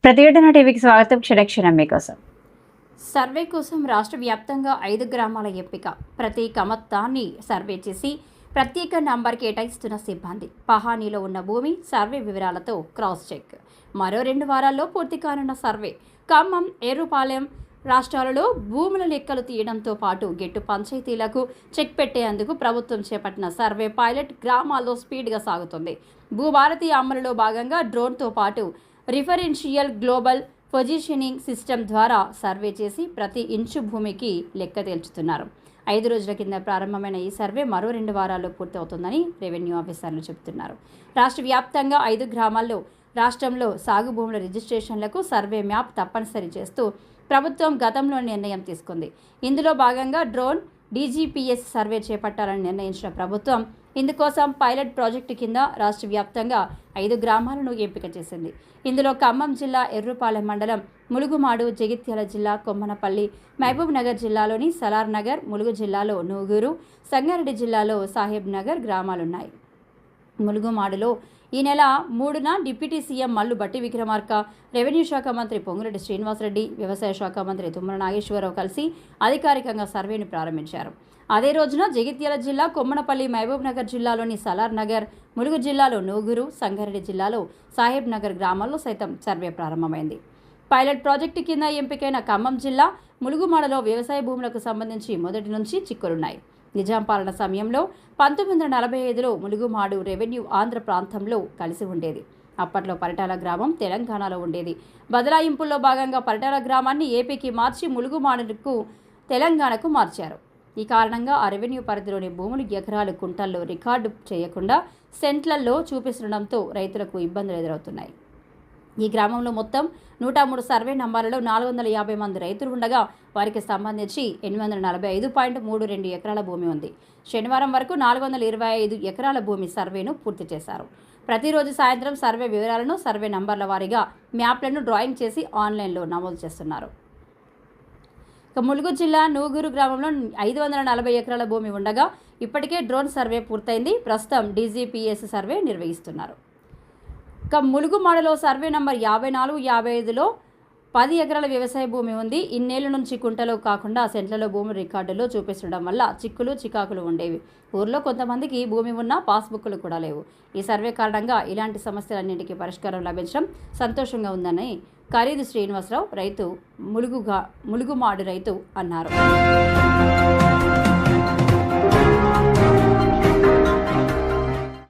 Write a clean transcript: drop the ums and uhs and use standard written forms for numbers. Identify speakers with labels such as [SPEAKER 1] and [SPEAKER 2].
[SPEAKER 1] ప్రతిఘటన టీవీకి స్వాగతం. క్షణక్షణం మీకోసం.
[SPEAKER 2] సర్వే కోసం రాష్ట్ర వ్యాప్తంగా 5 గ్రామాల ఎంపిక. ప్రతి కమత్తాన్ని సర్వే చేసి ప్రత్యేక నంబర్ కేటాయిస్తున్న సిబ్బంది. పహానీలో ఉన్న భూమి సర్వే వివరాలతో క్రాస్ చెక్. మరో 2 వారాల్లో పూర్తి కానున్న సర్వే. ఖమ్మం, ఎర్రుపాలెం రాష్ట్రాలలో భూముల లెక్కలు తీయడంతో పాటు గెట్టు పంచాయతీలకు చెక్ పెట్టేందుకు ప్రభుత్వం చేపట్టిన సర్వే పైలట్ గ్రామాల్లో స్పీడ్గా సాగుతుంది. భూభారతి అమలులో భాగంగా డ్రోన్తో పాటు రిఫరెన్షియల్ గ్లోబల్ పొజిషనింగ్ సిస్టమ్ ద్వారా సర్వే చేసి ప్రతి ఇంచు భూమికి లెక్క తేల్చుతున్నారు. 5 రోజుల కింద ప్రారంభమైన ఈ సర్వే మరో 2 వారాల్లో పూర్తవుతుందని రెవెన్యూ ఆఫీసర్లు చెబుతున్నారు. రాష్ట్ర వ్యాప్తంగా 5 గ్రామాల్లో రాష్ట్రంలో సాగు భూముల రిజిస్ట్రేషన్లకు సర్వే మ్యాప్ తప్పనిసరి చేస్తూ ప్రభుత్వం గతంలో నిర్ణయం తీసుకుంది. ఇందులో భాగంగా డ్రోన్ డీజీపీఎస్ సర్వే చేపట్టాలని నిర్ణయించిన ప్రభుత్వం ఇందుకోసం పైలట్ ప్రాజెక్టు కింద రాష్ట్ర వ్యాప్తంగా 5 గ్రామాలను ఎంపిక చేసింది. ఇందులో ఖమ్మం జిల్లా ఎర్రుపాలెం మండలం ములుగుమాడు, జగిత్యాల జిల్లా కొమ్మనపల్లి, మహబూబ్ నగర్ జిల్లాలోని సలార్ నగర్, ములుగు జిల్లాలో నూగూరు, సంగారెడ్డి జిల్లాలో సాహెబ్ నగర్ గ్రామాలున్నాయి. ములుగుమాడులో ఈ నెల 3న డిప్యూటీ సీఎం మల్లు బట్టి విక్రమార్క, రెవెన్యూ శాఖ మంత్రి పొంగురెడ్డి శ్రీనివాసరెడ్డి, వ్యవసాయ శాఖ మంత్రి తుమ్మల నాగేశ్వరరావు కలిసి అధికారికంగా సర్వేను ప్రారంభించారు. అదే రోజున జగిత్యాల జిల్లా కొమ్మనపల్లి, మహబూబ్ నగర్ జిల్లాలోని సలార్ నగర్, ములుగు జిల్లాలో నూగూరు, సంగారెడ్డి జిల్లాలో సాహెబ్ నగర్ గ్రామాల్లో సైతం సర్వే ప్రారంభమైంది. పైలట్ ప్రాజెక్టు కింద ఎంపికైన ఖమ్మం జిల్లా ములుగుమాడలో వ్యవసాయ భూములకు సంబంధించి మొదటి నుంచి చిక్కులున్నాయి. నిజాం పాలన సమయంలో 1945లో ములుగుమాడు రెవెన్యూ ఆంధ్ర ప్రాంతంలో కలిసి ఉండేది. అప్పట్లో పరిటాల గ్రామం తెలంగాణలో ఉండేది. బదలాయింపుల్లో భాగంగా పరిటాల గ్రామాన్ని ఏపీకి మార్చి ములుగుమాడుకు తెలంగాణకు మార్చారు. ఈ కారణంగా ఆ రెవెన్యూ పరిధిలోని భూములు ఎకరాలు, కుంటల్లో రికార్డు చేయకుండా సెంట్లలో చూపిస్తుండడంతో రైతులకు ఇబ్బందులు ఎదురవుతున్నాయి. ఈ గ్రామంలో మొత్తం 103 సర్వే నంబర్లలో 450 మంది రైతులు ఉండగా వారికి సంబంధించి 845.32 ఎకరాల భూమి ఉంది. శనివారం వరకు 425 ఎకరాల భూమి సర్వేను పూర్తి చేశారు. ప్రతిరోజు సాయంత్రం సర్వే వివరాలను సర్వే నంబర్ల వారీగా మ్యాప్లను డ్రాయింగ్ చేసి ఆన్లైన్లో నమోదు చేస్తున్నారు. ములుగు జిల్లా నూగూరు గ్రామంలో 540 ఎకరాల భూమి ఉండగా ఇప్పటికే డ్రోన్ సర్వే పూర్తయింది. ప్రస్తుతం డీజీపీఎస్ సర్వే నిర్వహిస్తున్నారు. ములుగుమాడలో సర్వే నంబర్ 54, 55లో 10 ఎకరాల వ్యవసాయ భూమి ఉంది. ఇన్నేళ్ల నుంచి కుంటలో కాకుండా సెంట్లలో భూమి రికార్డులో చూపిస్తుండడం వల్ల చిక్కులు చికాకులు ఉండేవి. ఊర్లో కొంతమందికి భూమి ఉన్నా పాస్బుక్లు కూడా లేవు. ఈ సర్వే కారణంగా ఇలాంటి సమస్యలన్నింటికీ పరిష్కారం లభించడం సంతోషంగా ఉందని ఖరీదు శ్రీనివాసరావు, రైతు, ములుగుమాడు రైతు అన్నారు.